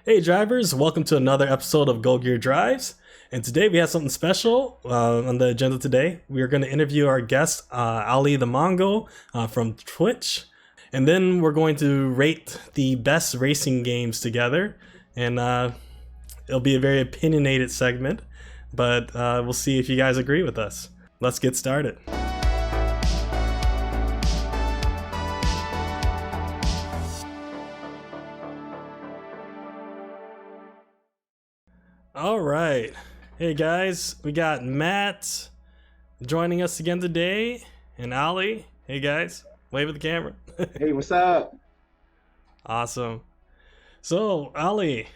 Hey drivers, welcome to another episode of Go Gear Drives. And today we have something special on the agenda today. We are going to interview our guest, Olithemongal from Twitch. And then we're going to rate the best racing games together. And it'll be a very opinionated segment, but we'll see if you guys agree with us. Let's get started. All right. Hey guys, we got Matt joining us again today, and Ali. Hey guys, wave at the camera. Hey, what's up? Awesome. So, Ali,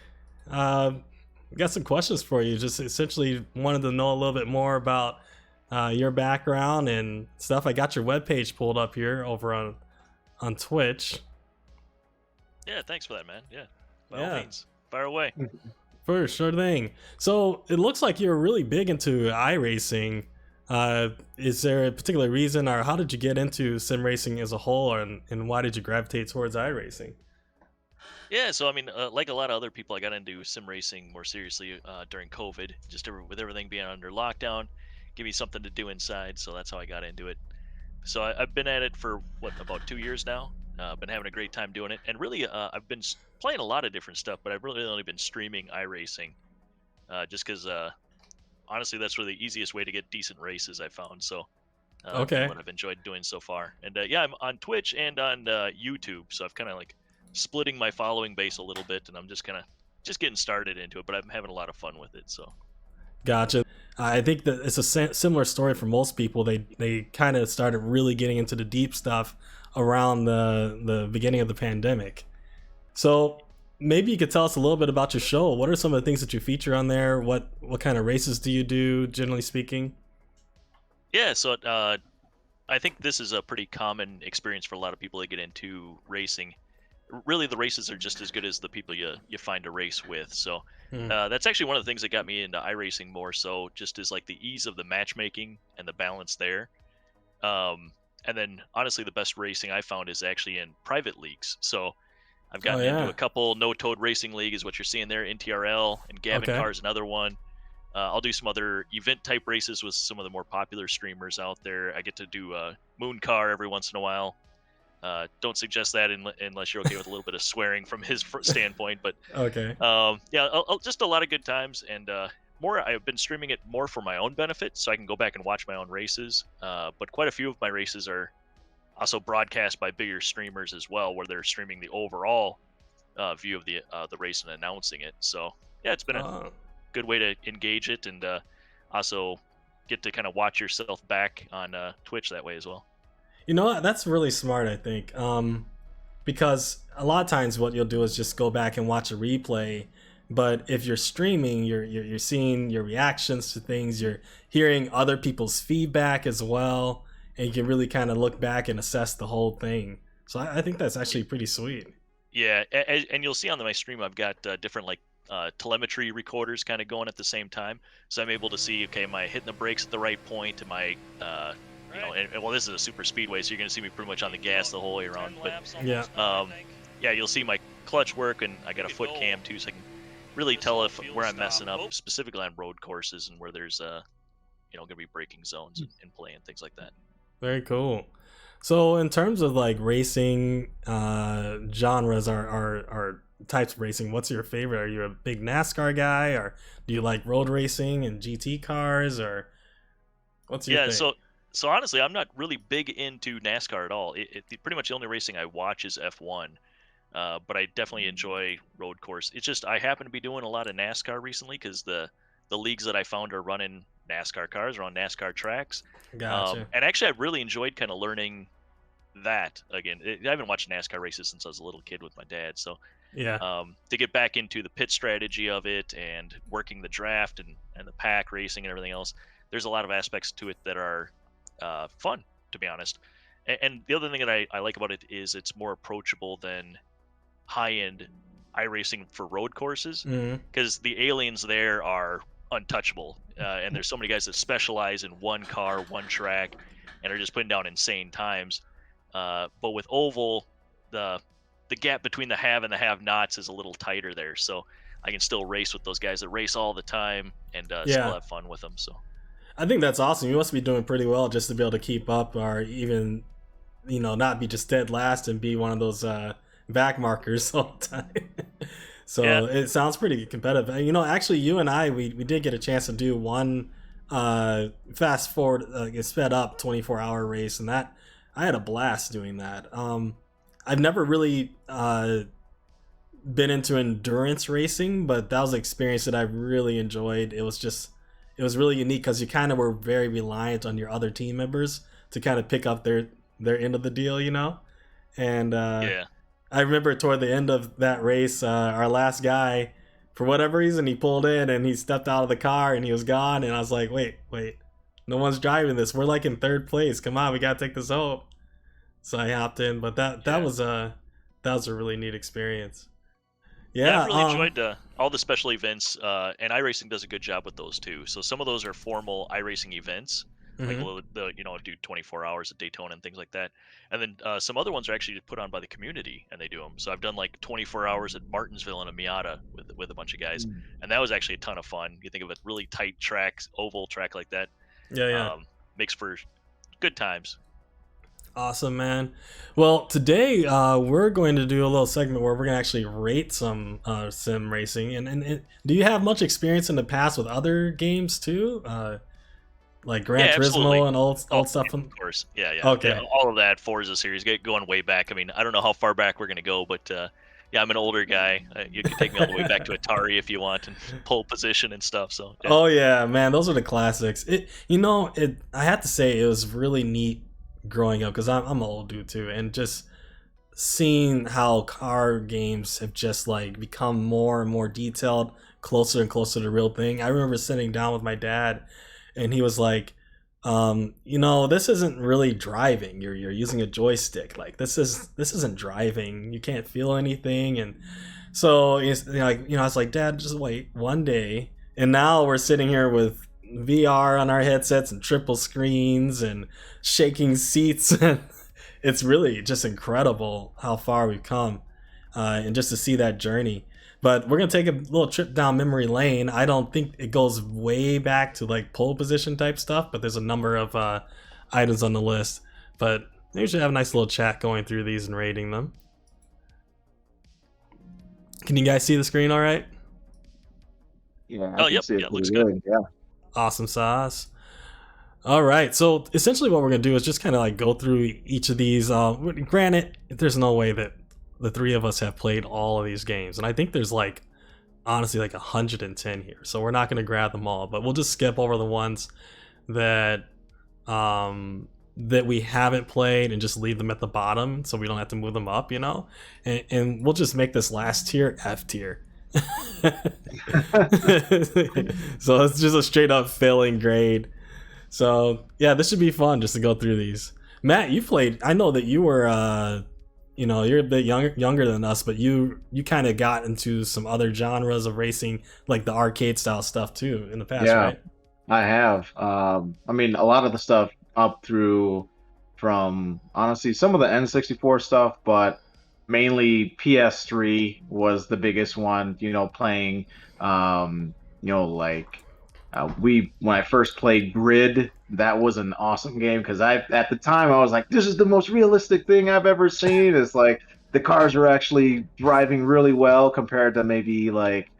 we got some questions for you. Just essentially wanted to know a little bit more about your background and stuff. I got your webpage pulled up here over on Twitch. Yeah, thanks for that, man. Yeah, by all means, fire away. For sure thing. So it looks like you're really big into iRacing. Is there a particular reason, or how did you get into sim racing as a whole, and why did you gravitate towards iRacing? Yeah, so I mean, like a lot of other people, I got into sim racing more seriously during COVID. With everything being under lockdown, give me something to do inside, so that's how I got into it. So I've been at it for about 2 years now. Been having a great time doing it, and really, I've been playing a lot of different stuff, but I've really only been streaming iRacing, just because honestly, that's really the easiest way to get decent races I found. So, Okay. what I've enjoyed doing so far, and yeah, I'm on Twitch and on YouTube, so I've kind of like splitting my following base a little bit, and I'm just kind of just getting started into it, but I'm having a lot of fun with it. So. Gotcha. I think that it's a similar story for most people. They kind of started really getting into the deep stuff around the beginning of the pandemic. So maybe you could tell us a little bit about your show. What are some of the things that you feature on there? What kind of races do you do, generally speaking? Yeah, so I think this is a pretty common experience for a lot of people that get into racing. Really, the races are just as good as the people you find to race with. So that's actually one of the things that got me into iRacing more so, just is like the ease of the matchmaking and the balance there. And then honestly, the best racing I found is actually in private leagues. So I've gotten into a couple no-toed racing league is what you're seeing there, NTRL, and Gavin Carr's another one. I'll do some other event type races with some of the more popular streamers out there. I get to do Moon Car every once in a while. Don't suggest that unless you're okay with a little bit of swearing from his standpoint. But Okay. yeah, just a lot of good times, and more. I've been streaming it more for my own benefit, so I can go back and watch my own races. But quite a few of my races are also broadcast by bigger streamers as well, where they're streaming the overall view of the race and announcing it. So yeah, it's been a good way to engage it, and also get to kind of watch yourself back on Twitch that way as well. You know what? That's really smart, I think. Because a lot of times what you'll do is just go back and watch a replay. But if you're streaming, you're seeing your reactions to things. You're hearing other people's feedback as well, and you can really kind of look back and assess the whole thing. So I think that's actually pretty sweet. Yeah, and you'll see on my stream I've got different like telemetry recorders kind of going at the same time, so I'm able to see, okay, am I hitting the brakes at the right point? Am I you know, and well, this is a super speedway, so you're going to see me pretty much on the gas the whole way around. But yeah, you'll see my clutch work, and I got a foot cam too, so I can really tell where I'm messing up, specifically on road courses and where there's going to be braking zones in play and things like that. Very cool. So in terms of like racing genres or types of racing, what's your favorite? Are you a big NASCAR guy, or do you like road racing and GT cars, or what's your thing? So honestly, I'm not really big into NASCAR at all. Pretty much the only racing I watch is F1. But I definitely enjoy road course. It's just I happen to be doing a lot of NASCAR recently because the leagues that I found are running NASCAR cars, are on NASCAR tracks. Gotcha. And actually, I've really enjoyed kind of learning that again. I haven't watched NASCAR races since I was a little kid with my dad. So Yeah. to get back into the pit strategy of it and working the draft and the pack racing and everything else, there's a lot of aspects to it that are fun, to be honest. And the other thing that I like about it is it's more approachable than high-end iRacing for road courses, because the aliens there are untouchable, and there's so many guys that specialize in one car, one track, and are just putting down insane times. But with oval, the the gap between the have and the have-nots is a little tighter there, so I can still race with those guys that race all the time and still Yeah. have fun with them. So I think that's awesome. You must be doing pretty well just to be able to keep up, or even, not be just dead last and be one of those back markers all the time. yeah, So it sounds pretty competitive. And, actually, you and I, we did get a chance to do one fast forward, sped up 24-hour race, and that I had a blast doing that. I've never really been into endurance racing, but that was an experience that I really enjoyed. It was really unique because you kind of were very reliant on your other team members to kind of pick up their end of the deal, And yeah, I remember toward the end of that race, our last guy, for whatever reason, he pulled in and he stepped out of the car and he was gone. And I was like, wait, no one's driving this. We're like in third place. Come on, we gotta take this home. So I hopped in, but that yeah. was a really neat experience. Yeah, I've Yeah. really enjoyed all the special events, and iRacing does a good job with those too. So some of those are formal iRacing events, like Mhm. do 24 hours at Daytona and things like that. And then some other ones are actually put on by the community, and they do them. So I've done like 24 hours at Martinsville in a Miata with a bunch of guys, Mm. and that was actually a ton of fun. You think of a really tight track, oval track like that, Yeah, yeah. um, makes for good times. Awesome, man. Well, today we're going to do a little segment where we're going to actually rate some sim racing. And do you have much experience in the past with other games too? Like Gran Yeah, absolutely. Turismo and old Oh, stuff? of course. Yeah. Okay. All of that Forza series, going way back. I mean, I don't know how far back we're gonna go, but yeah, I'm an older guy. You can take me all the way back to Atari if you want, and pole position and stuff. So yeah, Oh yeah, man, those are the classics. I have to say it was really neat growing up because I'm an old dude too, and just seeing how car games have just like become more and more detailed, closer and closer to the real thing. I remember sitting down with my dad, and he was like, this isn't really driving. You're using a joystick. Like this isn't driving. You can't feel anything, and so I was like, Dad, just wait one day. And now we're sitting here with VR on our headsets and triple screens and shaking seats, and it's really just incredible how far we've come, and just to see that journey. But we're gonna take a little trip down memory lane. I don't think it goes way back to like pole position type stuff, but there's a number of items on the list. But we should have a nice little chat going through these and rating them. Can you guys see the screen all right? Yeah, I oh can yep, see it yeah, pretty looks good. good. Yeah. Awesome sauce. All right, so essentially what we're gonna do is just kind of like go through each of these. Granted, there's no way that the three of us have played all of these games, and I think there's like honestly like 110 here, so we're not gonna grab them all, but we'll just skip over the ones that that we haven't played and just leave them at the bottom, so we don't have to move them up, and we'll just make this last tier F tier. So it's just a straight up failing grade. So yeah, this should be fun just to go through these. Matt, you played. I know that you were, you're a bit younger than us, but you kind of got into some other genres of racing, like the arcade style stuff too, in the past, Yeah, right? I have. I mean, a lot of the stuff up through from honestly some of the N64 stuff, but mainly PS3 was the biggest one, playing like we when I first played Grid, that was an awesome game because I at the time I was like, this is the most realistic thing I've ever seen. It's like the cars are actually driving really well compared to maybe like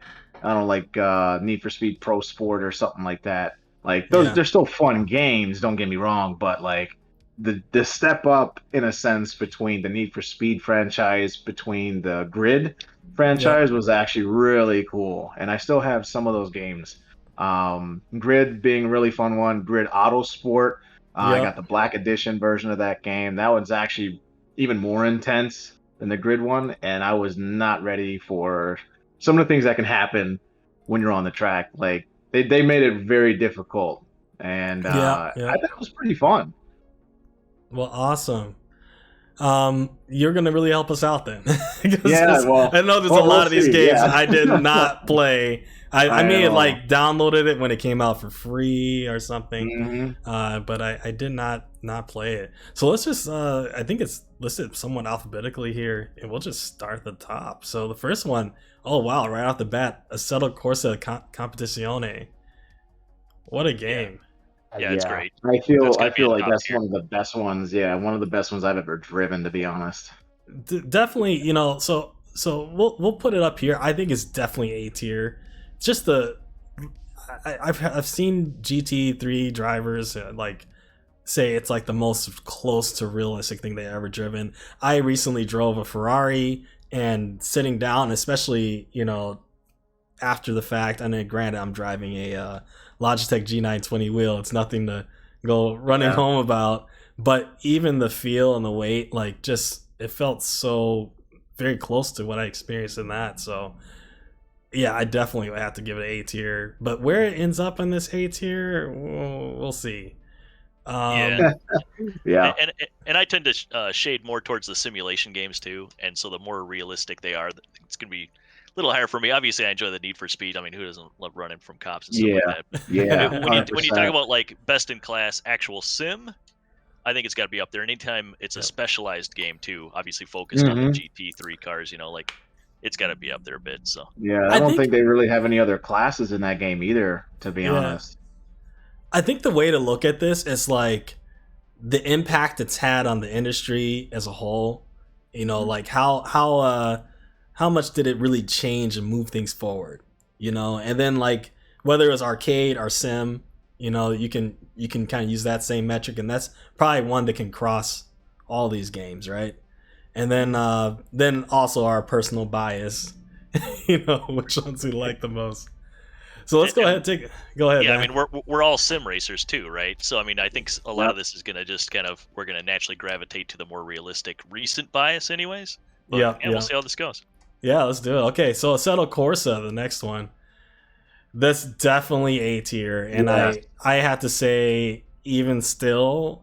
I don't know, like Need for Speed Pro Sport or something like that. Like those, Yeah, they're still fun games. Don't get me wrong, but like the step up in a sense between the Need for Speed franchise between the Grid yep, franchise was actually really cool, and I still have some of those games. Grid being a really fun one. Grid Auto Sport. I got yep. the Black Edition version of that game. That one's actually even more intense than the Grid one, and I was not ready for some of the things that can happen when you're on the track. Like they made it very difficult, and Yeah, I yeah. thought it was pretty fun. Well, awesome. you're gonna really help us out then. Yeah, well, I know there's a we'll lot of these see, games yeah. I did not play. I may have know. like downloaded it when it came out for free or something, Mhm. but I did not play it. So let's just I think it's listed somewhat alphabetically here, and we'll just start at the top. So the first one, oh wow, right off the bat, Assetto Corsa Competizione. What a game! Yeah, it's great. I That's feel gonna be in like top that's tier. one of the best ones. Yeah, one of the best ones I've ever driven, to be honest. Definitely, you know. So we'll put it up here. I think it's definitely A tier. It's just I've seen GT3 drivers like say it's like the most close to realistic thing they ever driven. I recently drove a Ferrari, and sitting down, especially after the fact. And then granted, I'm driving a Logitech G920 wheel. It's nothing to go running home about. But even the feel and the weight, like just it felt so very close to what I experienced in that. So yeah, I definitely have to give it A tier. But where it ends up in this A tier, we'll see. Yeah. Yeah. And I tend to shade more towards the simulation games too, and so the more realistic they are, it's gonna be a little higher for me. Obviously, I enjoy the Need for Speed. I mean, who doesn't love running from cops and stuff Yeah. like that? Yeah. When you talk 100%. about like best in class actual sim, I think it's got to be up there. Anytime it's a Yep. specialized game too, obviously focused on the Mhm. GT3 cars, like it's got to be up there a bit. So Yeah, I I don't think think they really have any other classes in that game either, to be yeah, honest. I think the way to look at this is like the impact it's had on the industry as a whole. Like how much did it really change and move things forward? And then like whether it was arcade or sim, you can kind of use that same metric, and that's probably one that can cross all these games, right? And then also our personal bias, which ones we like the most. So let's go ahead and go ahead. yeah, I Man. mean we're all sim racers too, right? So I mean I think a lot Yep. of this is gonna just we're gonna naturally gravitate to the more realistic recent bias, anyways. But Yeah. we'll see how this goes. Yeah, let's do it. Okay, so Assetto Corsa, the next one. That's definitely A tier, and Yes. I have to say, even still,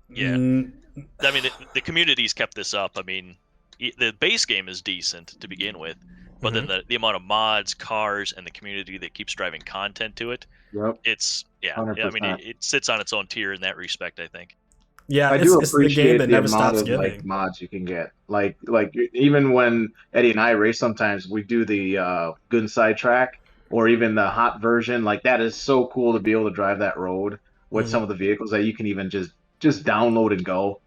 Yeah. I mean, the community's kept this up. I mean, the base game is decent to begin with, but then the amount of mods, cars, and the community that keeps driving content to it, Yep. it's I mean, 100%. it sits on its own tier in that respect, I think. yeah, I do it's the game appreciate that the never amount stops of like giving. mods you can get. Like even when Eddie and I race, sometimes we do the good and side track or even the hot version. Like that is so cool to be able to drive that road with Mhm. some of the vehicles that you can even just download and go.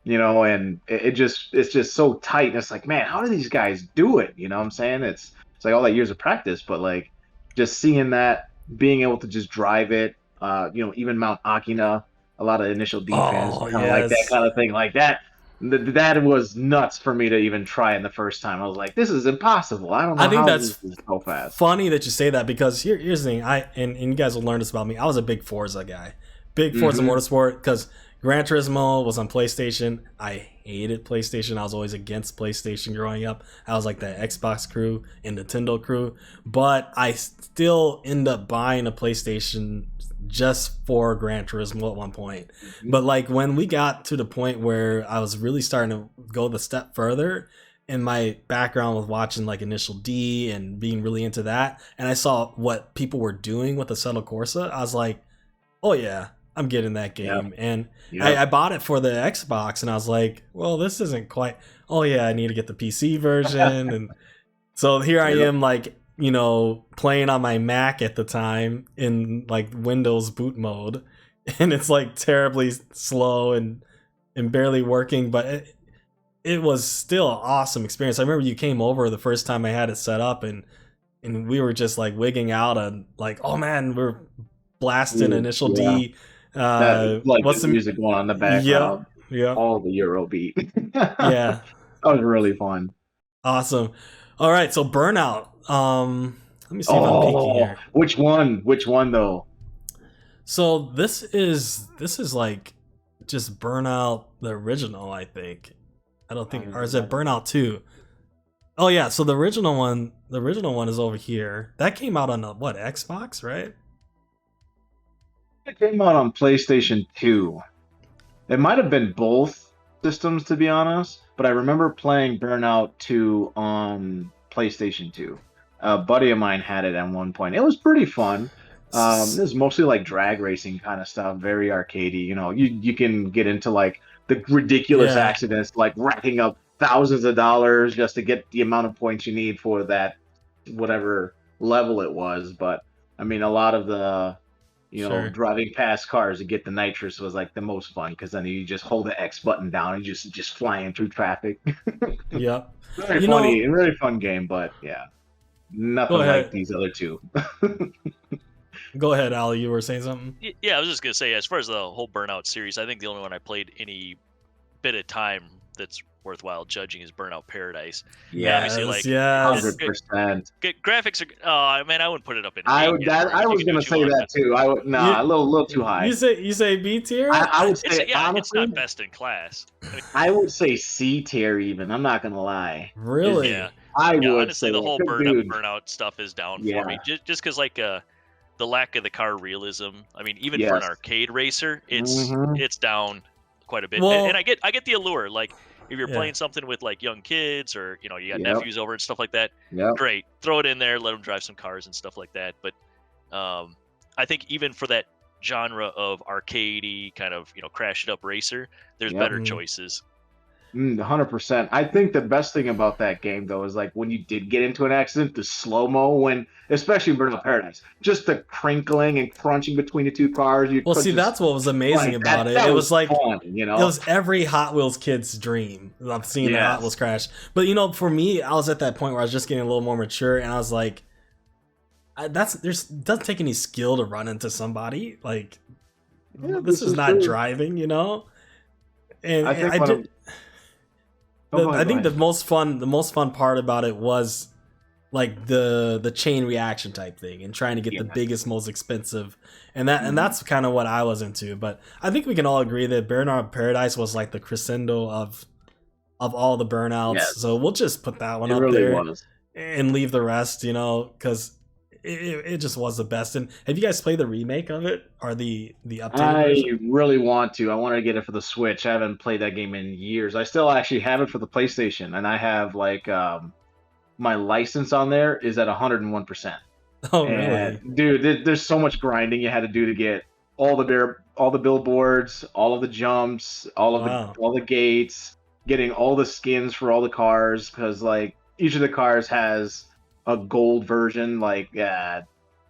And it's just so tight. And it's like, man, how do these guys do it? You know what I'm saying? It's like all that years of practice, but like just seeing that, being able to just drive it, even Mount Akina, a lot of initial D fans Oh kind of like that yes, kind of thing. Like that, that was nuts for me to even try in the first time. I was like, this is impossible. I don't I know think how this that's is so fast. funny that you say that, because here's the thing. And you guys will learn this about me. I was a big Forza guy, big Forza Hmm. Motorsport, because Gran Turismo was on PlayStation. I hated PlayStation. I was always against PlayStation growing up. I was like the Xbox crew and Nintendo crew, but I still end up buying a PlayStation just for Gran Turismo at one point. But like when we got to the point where I was really starting to go the step further, in my background with watching like Initial D and being really into that, and I saw what people were doing with the Assetto Corsa, I was like, oh yeah, I'm getting that Yep. game. And Yep. I bought it for the Xbox, and I was like, well, this isn't quite, oh yeah, I need to get the PC version. And so here I Yep. am, like, playing on my Mac at the time in like Windows boot mode, and it's like terribly slow and barely working, but it was still an awesome experience. I remember you came over the first time I had it set up, and we were just like wigging out on like, oh man, we're blasting Ooh, Initial yeah. D. That like What's the the music going on in the Yep, background, yep, all the Eurobeat. yeah, That was really fun. awesome. All right, so Burnout. Let me see if I'm peeking Oh, here. which one? Which one though? So this is like just Burnout the original, I think. I don't think, or is it Burnout 2? Oh yeah, so the original one is over here. That came out on what, Xbox, right? It came out on PlayStation 2. It might have been both. systems, to be honest, but I remember playing Burnout 2 on PlayStation 2. A buddy of mine had it at one point. It was pretty fun. It was mostly like drag racing kind of stuff, very arcadey. You know, you can get into like the ridiculous Yeah, accidents, like racking up thousands of dollars just to get the amount of points you need for that whatever level it was. But I mean, a lot of the sure. driving past cars to get the nitrous was like the most fun because then you just hold the X button down and just flying through traffic. Yep. Very You funny know, and really fun game, but yeah, go nothing like ahead. these other two. Go ahead, Ali. You were saying something. Yeah, I was just gonna say, as far as the whole Burnout series, I think the only one I played any bit of time that's worthwhile judging is Burnout Paradise. And obviously, Yes, like, yes. 100%. graphics are. Oh man, I wouldn't put it up in I A would category. I You was could do gonna what you say want, that but too. I would You a little too high. you say B tier? I would it's say yeah, it's honestly, not best in class. I mean, I would say C tier even. I'm not gonna lie. Is yeah, Really? I yeah. would Honestly, say the that. whole 'Cause, dude, burnout stuff is down for yeah, me. Just because like the lack of the car realism. I mean, even for an yes. arcade racer, Hmm. it's down quite a bit. And Well, I get the allure. Like if you're yeah. playing something with like young kids or you got Yep. nephews over and stuff like that, Yep. great. Throw it in there, let them drive some cars and stuff like that. But I think even for that genre of arcadey kind of crash it up racer, there's Yep. better Mm. choices. 100%. I think the best thing about that game though is like when you did get into an accident, the slow mo when, especially in Burnout Paradise, just the crinkling and crunching between the two cars. You Well, could see, just that's what was amazing like about it. That It was was like fun, you it know. was every Hot Wheels kid's dream. I'm seeing the Hot Wheels Yes. crash. But for me, I was at that point where I was just getting a little more mature, and I was like, doesn't take any skill to run into somebody. Like, Yeah, this this is is not true. driving, And, I and think I one of did. oh, go I ahead, go think ahead. the most fun part about it was like the chain reaction type thing and trying to get the Yeah. biggest, most expensive, and Mhm. that's kind of what I was into. But I think we can all agree that Burnout Paradise was like the crescendo of all the burnouts. So Yes, we'll just put that one it up really there was. and leave the rest, because it just was the best. And have you guys played the remake of it or the updated I version? really want to. I want to get it for the Switch. I haven't played that game in years. I still actually have it for the PlayStation, and I have like my license on there is at 101%. Oh, And really? dude, there's so much grinding you had to do to get all the billboards, all of the jumps, Wow. all the gates, getting all the skins for all the cars because like each of the cars has a gold version. Like yeah,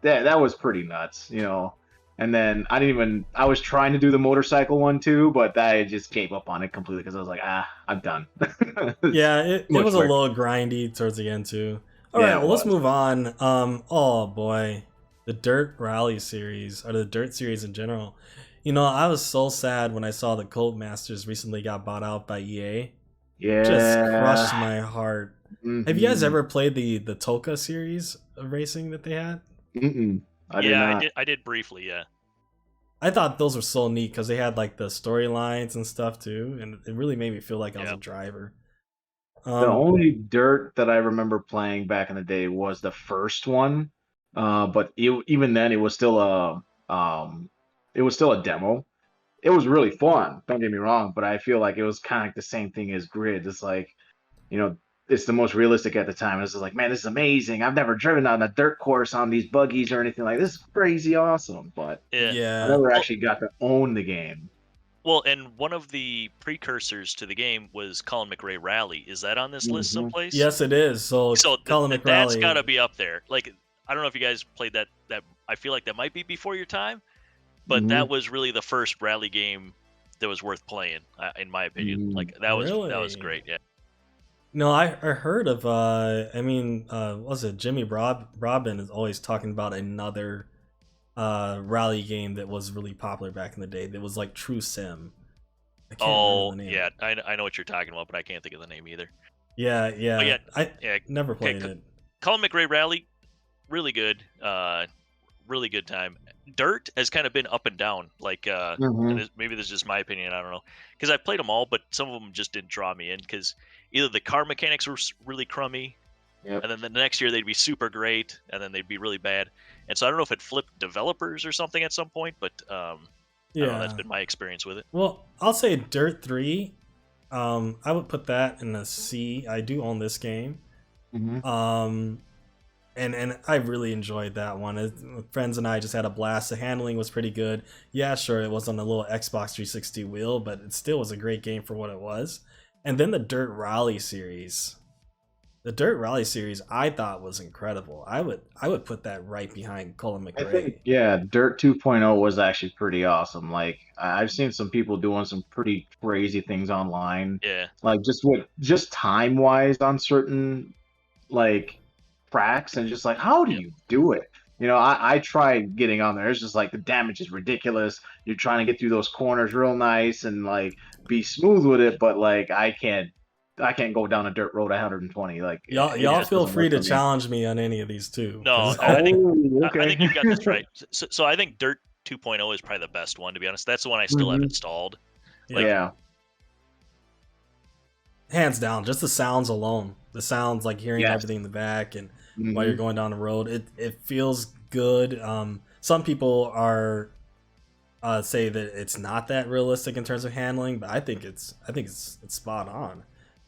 that was pretty nuts, you know. And then I was trying to do the motorcycle one too, but I just gave up on it completely because I was like, I'm done. It's Yeah, too it much was a work. little grindy towards the end too. All right, Yeah, it well let's was. move on. Oh boy, the Dirt Rally series or the Dirt series in general. I was so sad when I saw the Colt Masters recently got bought out by EA. Just crushed Yeah. my heart. Have you guys Hmm. ever played the Toka series of racing that they had? Mm-mm. I did Yeah, not. I did briefly. Yeah. I thought those were so neat because they had like the storylines and stuff too, and it really made me feel like I was Yeah. a driver. The Um, only dirt that I remember playing back in the day was the first one. But even then, it was still a demo. It was really fun. Don't get me wrong, but I feel like it was kind of like the same thing as Grid. It's like, you know, it's the most realistic at the time. It's just like, man, this is amazing. I've never driven on a dirt course on these buggies or anything like this. Is crazy awesome, but Yeah. I yeah. never Well, actually got to own the game. well, and one of the precursors to the game was Colin McRae Rally. Is that on this list Hmm. someplace? Yes, it is. So So Colin that's got to McRae. be up there. Like I don't know if you guys played that. I feel like that might be before your time, but Hmm. that was really the first rally game that was worth playing, in my opinion. Hmm. Like that was Really? great. Yeah. No, I heard of was it Jimmy Robin is always talking about another rally game that was really popular back in the day that was like True Sim. I can't remember Oh the name. yeah, I know what you're talking about, but I can't think of the name either. Yeah, But yeah. yeah, I yeah. never Okay, played it. Colin McRae Rally, really good. Really good time. Dirt has kind of been up and down. Like, and Hmm. maybe this is just my opinion. I don't know, because I played them all, but some of them just didn't draw me in because either the car mechanics were really crummy, Yep. and then the next year they'd be super great, and then they'd be really bad. And so I don't know if it flipped developers or something at some point, but I don't know. That's Yeah. been my experience with it. Well, I'll say Dirt 3 I would put that in a C. I do own this game. Hmm. And I really enjoyed that one. Friends and I just had a blast. The handling was pretty good. Yeah, sure, it was on the little Xbox 360 wheel, but it still was a great game for what it was. And then the Dirt Rally series. The Dirt Rally series I thought was incredible. I would put that right behind Colin I McRae. think, yeah, Dirt 2.0 was actually pretty awesome. Like I've seen some people doing some pretty crazy things online, Yeah. like just time wise on certain like tracks, and just like, how do Yep. you do it? I tried getting on there. It's just like the damage is ridiculous. You're trying to get through those corners real nice and like be smooth with it, but like I can't go down a dirt road at 120. Like it Y'all Yeah. just feel doesn't free work to for me. challenge me on any of these too, No, because no, I think Oh, I okay. think you've got this right. So I think Dirt 2.0 is probably the best one, to be honest. That's the one I still have Hmm. installed. Like, yeah, Yeah. hands down, just the sounds alone. The sounds, like hearing Yes. everything in the back and while you're Hmm. going down the road, it feels good. Some people are say that it's not that realistic in terms of handling, but I think it's spot on.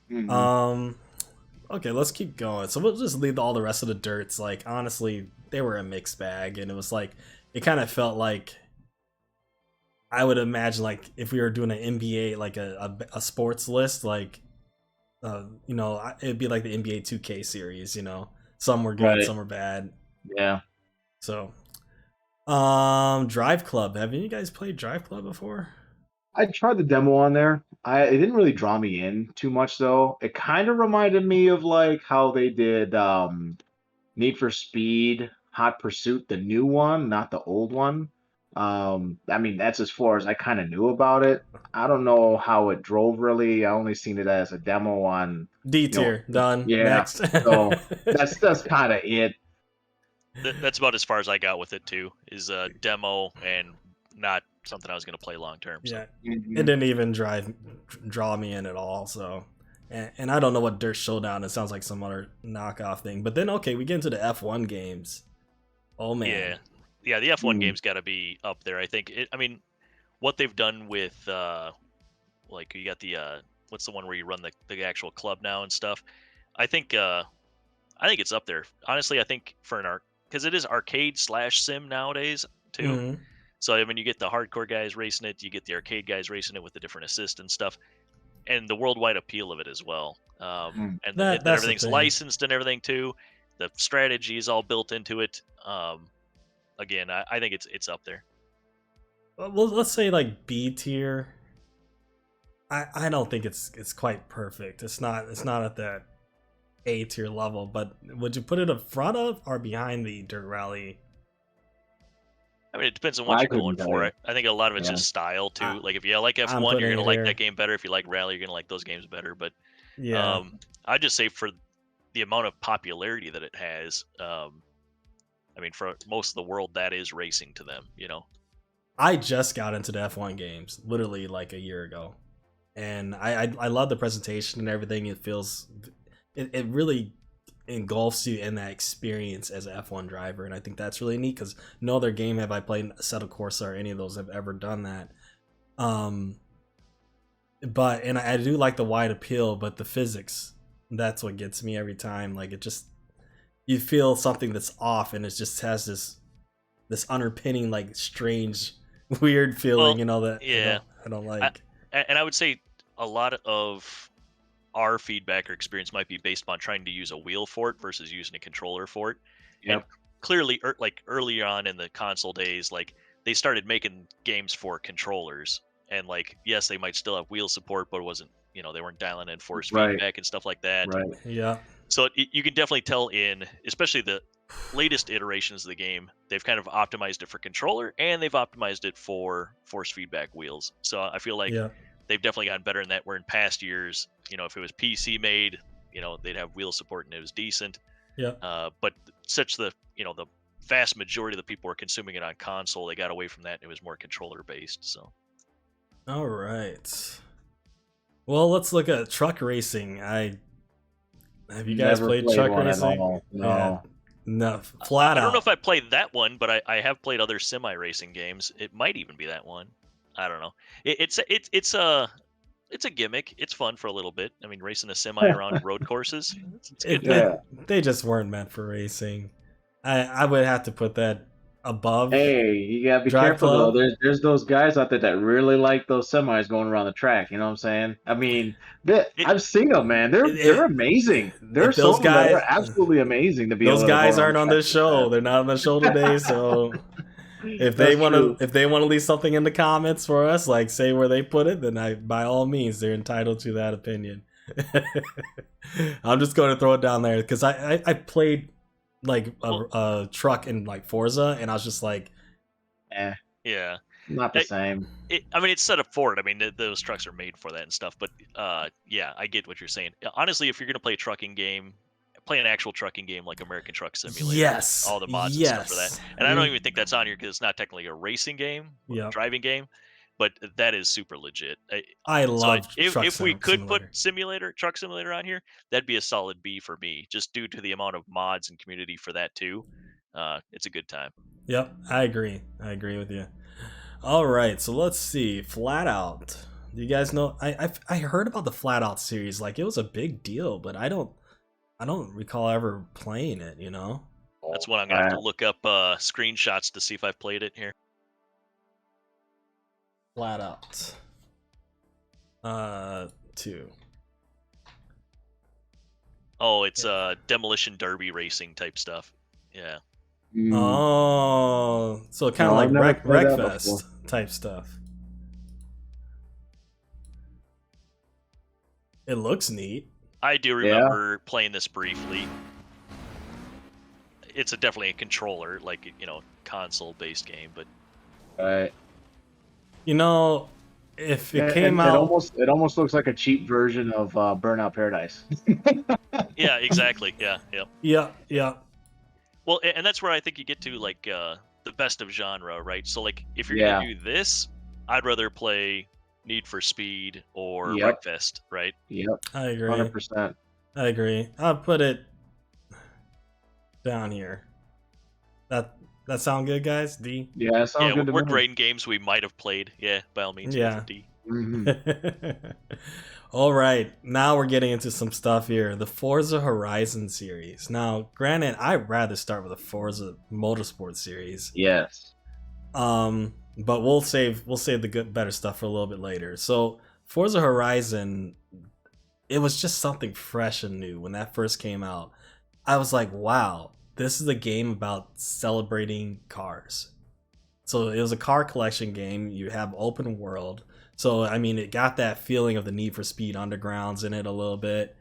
Hmm. Um, okay, let's keep going. So we'll just leave all the rest of the dirts. Like honestly, they were a mixed bag, and it was like it kind of felt like I would imagine like if we were doing an NBA like a sports list, like it'd be like the NBA 2K series. Some were good, Right. some were bad. Yeah. So, Drive Club. Have you guys played Drive Club before? I tried the demo on there. It didn't really draw me in too much though. It kind of reminded me of like how they did Need for Speed, Hot Pursuit, the new one, not the old one. I mean that's as far as I kind of knew about it. I don't know how it drove really. I only seen it as a demo on, D you know, tier done. yeah. Next. So that's kind of it. that's about as far as I got with it too. Is a demo and not something I was going to play long term. So Yeah, it Mhm. didn't even draw me in at all. So, and I don't know what Dirt Showdown. It sounds like some other knockoff thing. But then okay, we get into the F1 games. Oh yeah, man, yeah, the F1 Mm. game's got to be up there. I think. I mean, what they've done with like you got the what's the one where you run the actual club now and stuff. I think I think it's up there. Honestly, I think for an arc because it is arcade slash sim nowadays too. hmm So I mean, you get the hardcore guys racing it, you get the arcade guys racing it with the different assist and stuff, and the worldwide appeal of it as well. Mm. And that's the everything's thing. licensed and everything too. The strategy is all built into it. Again, I think it's up there. Well, let's say like B tier. I don't think it's quite perfect. It's not at that A tier level. But would you put it in front of or behind the Dirt Rally? I mean, it depends on what I you're going couldn't tell for. you. I think a lot of it's Yeah. just style I, too. Like if you like I'm F1, you're putting gonna it like that here. game better. If you like Rally, you're gonna like those games better. But Yeah, I'd just say for the amount of popularity that it has, I mean, for most of the world, that is racing to them. I just got into the F1 games literally like a year ago, and I love the presentation and everything. It really engulfs you in that experience as an F1 driver, and I think that's really neat because no other game have I played Assetto Corsa or any of those have ever done that. Um, but and I do like the wide appeal, but the physics, that's what gets me every time. Like it just you feel something that's off, and it just has this underpinning like strange, weird feeling. Well, That yeah, I don't I, like. and I would say a lot of our feedback or experience might be based upon trying to use a wheel for it versus using a controller for it. And Yep. clearly, like early on in the console days, like they started making games for controllers, and like yes, they might still have wheel support, but it wasn't. They weren't dialing in force Right. feedback and stuff like that. Right. Yeah, So you can definitely tell in, especially the latest iterations of the game, they've kind of optimized it for controller and they've optimized it for force feedback wheels. So I feel like yeah, they've definitely gotten better in that. Where in past years, if it was PC made, they'd have wheel support and it was decent. yeah. But such the vast majority of the people were consuming it on console, they got away from that and it was more controller based. So All right. Well, let's look at truck racing. Have you guys Never played played truck one at racing? all. Yeah, No. no, flat I don't know if out. I played that one, but I have played other semi racing games. It might even be that one. I don't know. It's it's a gimmick. It's fun for a little bit. I mean, racing a semi around road courses, it's a good It, time. they just weren't meant for racing. I would have to put that above Hey, you gotta be Drive careful though. Club. There's those guys out there that really like those semis going around the track. You know what I'm saying? I mean, It, I've seen them, man. It, They're it, amazing. There are if those some that guys are absolutely amazing to be those able to go guys around aren't the on track this like show, that. they're not on the show today, so if they That's want to true. leave something in the comments for us, like say where they put it, then by all means they're entitled to that opinion. I'm just going to throw it down there because I played like a truck in like Forza, and I was just like, Eh, yeah. not the same. I mean, it's set up for it. I mean, those trucks are made for that and stuff. But yeah, I get what you're saying. Honestly, if you're gonna play a trucking game, play an actual trucking game like American Truck Simulator. yes, All the mods and stuff for that. yes, And I don't even think that's on here because it's not technically a racing game, yeah. driving game. But that is super legit. I love if we could simulator. put truck simulator on here, that'd be a solid B for me, just due to the amount of mods and community for that too. It's a good time. Yep, I agree with you. All right, so let's see. Flat Out. Do you guys know? I heard about the Flat Out series. Like it was a big deal, but I don't recall ever playing it. You know. That's what I'm gonna have to look up screenshots to see if I've played it here. Flat Out. 2. Oh, it's demolition derby racing type stuff. Yeah. Oh, so kind of No, I've never like played that before. Wreckfest type stuff. It looks neat. I do remember playing this briefly. It's definitely a controller, like, console-based game, but Right. You know, if it And came out, it almost looks like a cheap version of Burnout Paradise. yeah, exactly. Yeah. yeah. Well, and that's where I think you get to like the best of genre, right? So like if you're Yeah. gonna do this, I'd rather play Need for Speed or Yep. Wreckfest, right? Yep, I agree. 100%. I agree. I'll put it down here. That sound good, guys? D? Yeah, it sounds Yeah, good to we're me. grading games we might have played. Yeah, by all means, Yeah. with a D. Mhm. All right, now we're getting into some stuff here. The Forza Horizon series. Now, granted, I'd rather start with the Forza Motorsport series. Yes. But we'll save the better stuff for a little bit later. So, Forza Horizon, it was just something fresh and new when that first came out. I was like, wow, this is a game about celebrating cars. So it was a car collection game. You have open world. So I mean, it got that feeling of the Need for Speed Undergrounds in it a little bit,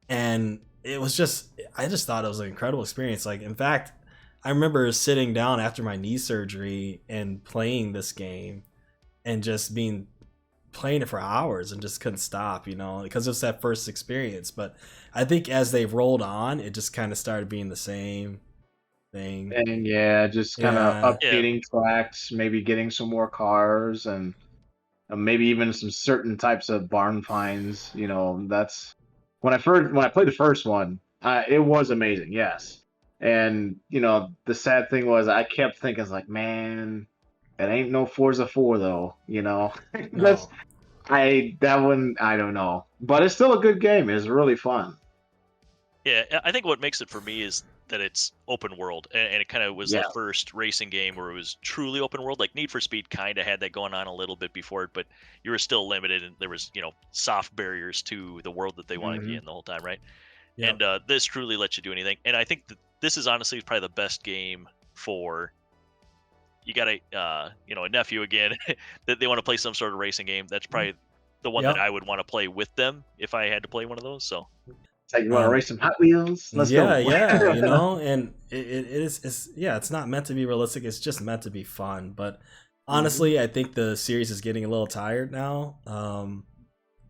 and it was I just thought it was an incredible experience. Like, in fact, I remember sitting down after my knee surgery and playing this game, and just playing it for hours and just couldn't stop, because it was that first experience. But I think as they've rolled on, it just kind of started being the same thing. And yeah, just kind of Yeah. updating tracks, maybe getting some more cars, and maybe even some certain types of barn finds. That's when I played the first one. It was amazing, yes. And the sad thing was I kept thinking, like, man, it ain't no Forza 4 though. That's that one, I don't know, but it's still a good game. It's really fun. Yeah, I think what makes it for me is that it's open world, and it kind of was Yeah. the first racing game where it was truly open world. Like Need for Speed kind of had that going on a little bit before it, but you were still limited, and there was soft barriers to the world that they wanted to be in the whole time, right? Yep. And this truly lets you do anything. And I think that this is honestly probably the best game for you got a nephew again that they want to play some sort of racing game. That's probably the one Yep. that I would want to play with them if I had to play one of those. So It's like, you want to race some Hot Wheels? Let's go. Yeah, and it's not meant to be realistic. It's just meant to be fun. But honestly, I think the series is getting a little tired now.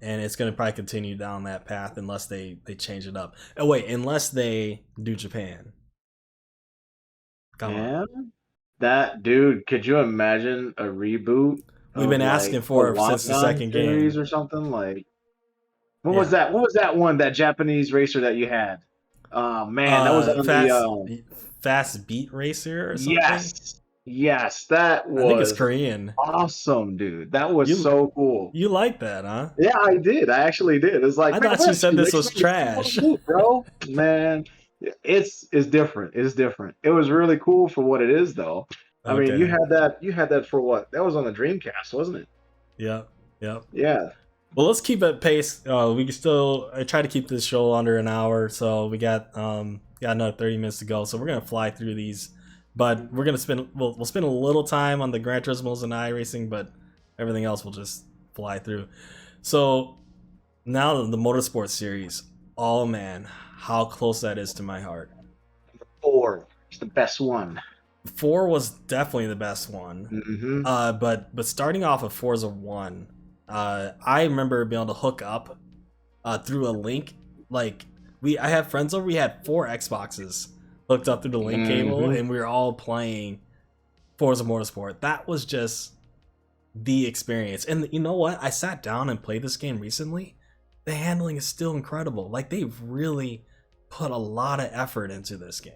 And it's going to probably continue down that path unless they change it up. Oh, wait, unless they do Japan. Come on. That dude, could you imagine a reboot? We've been asking for it since the second game. Or something like. What was that? What was that one? That Japanese racer that you had? Oh man, that was on Fast Beat Racer or something. Yes, Yes, that I think it's was Korean. awesome, dude. That was You so cool. you like that, huh? Yeah, I did. I actually did. It's like, I man, thought we're you said actually this racing was on the same trash. boat, bro. Man, it's different. It's different. It was really cool for what it is, though. I mean, Okay. you had that for what? That was on the Dreamcast, wasn't it? Yep. Yep. Yeah. Well, let's keep it pace. We can still. I try to keep this show under an hour, so we got another 30 minutes to go. So we're gonna fly through these, but we're gonna spend we'll spend a little time on the Gran Turismos and iRacing, but everything else we'll just fly through. So now the Motorsport series. Oh man, how close that is to my heart. 4. It's the best one. 4 was definitely the best one. Mm-hmm. But starting off with Forza 1, I remember being able to hook up through a link. Like I have friends over. We had 4 Xboxes hooked up through the link cable, and we were all playing Forza Motorsport. That was just the experience. And you know what? I sat down and played this game recently. The handling is still incredible. Like they've really put a lot of effort into this game.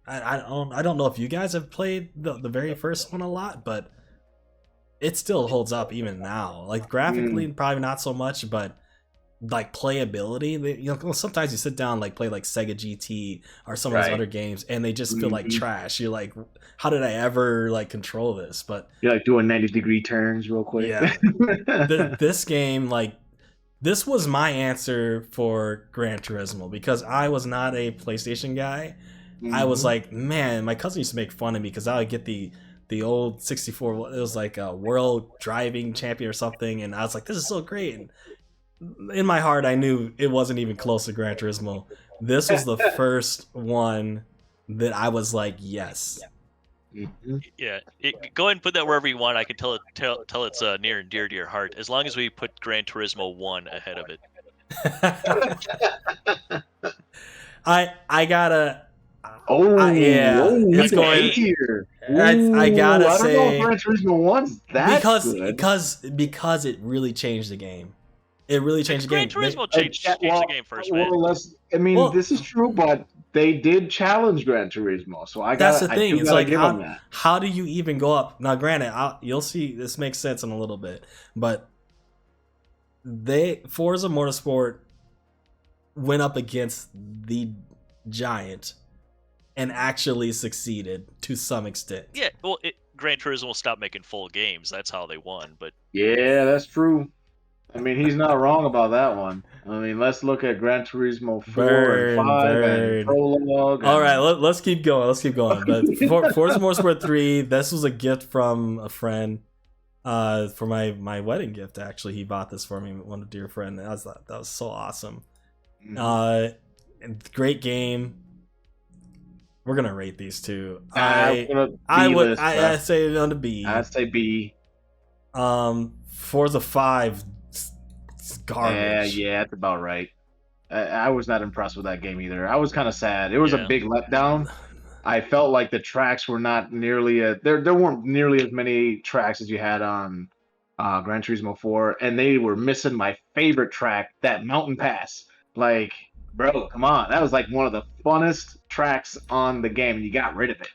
I don't know if you guys have played the very first one a lot, but it still holds up even now. Like graphically, probably not so much, but like playability, you know, sometimes you sit down like play like Sega GT or some of those other games, and they just feel like trash. You're like, how did I ever like control this? But You're like doing 90-degree turns real quick. yeah, this game, like, this was my answer for Gran Turismo because I was not a PlayStation guy. I was like, man, my cousin used to make fun of me because I would get the old 64. It was like a world driving champion or something, and I was like, this is so great. And in my heart, I knew it wasn't even close to Gran Turismo. This was the first one that I was like, yes. Yeah, go ahead and put that wherever you want. I can tell it's near and dear to your heart. As long as we put Gran Turismo 1 ahead of it. I gotta. Yeah, it's going here. I gotta say, I don't know if Gran Turismo 1's that good. because it really changed the game. It really changed the game. Gran Turismo changed the game first, man. This is true, but they did challenge Gran Turismo, so that's the thing. It's like, that. How do you even go up? Now, granted, you'll see this makes sense in a little bit, but Forza Motorsport went up against the giant and actually succeeded to some extent. Yeah, well, Gran Turismo stopped making full games. That's how they won. But yeah, that's true. I mean, he's not wrong about that one. I mean, let's look at Gran Turismo 4 and 5 and Prologue. All right, let's keep going. But Forza Motorsport 3, this was a gift from a friend for my wedding gift, actually. He bought this for me, one of dear friend. That was so awesome. Great game. We're gonna rate these two. I say on the B. I'd say B. Forza 5, garbage. Yeah, that's about right. I was not impressed with that game either. I was kind of sad. It was a big letdown. I felt like the tracks were not nearly there weren't nearly as many tracks as you had on Gran Turismo 4, and they were missing my favorite track, that mountain pass. Like, bro, come on. That was like one of the funnest tracks on the game, and you got rid of it,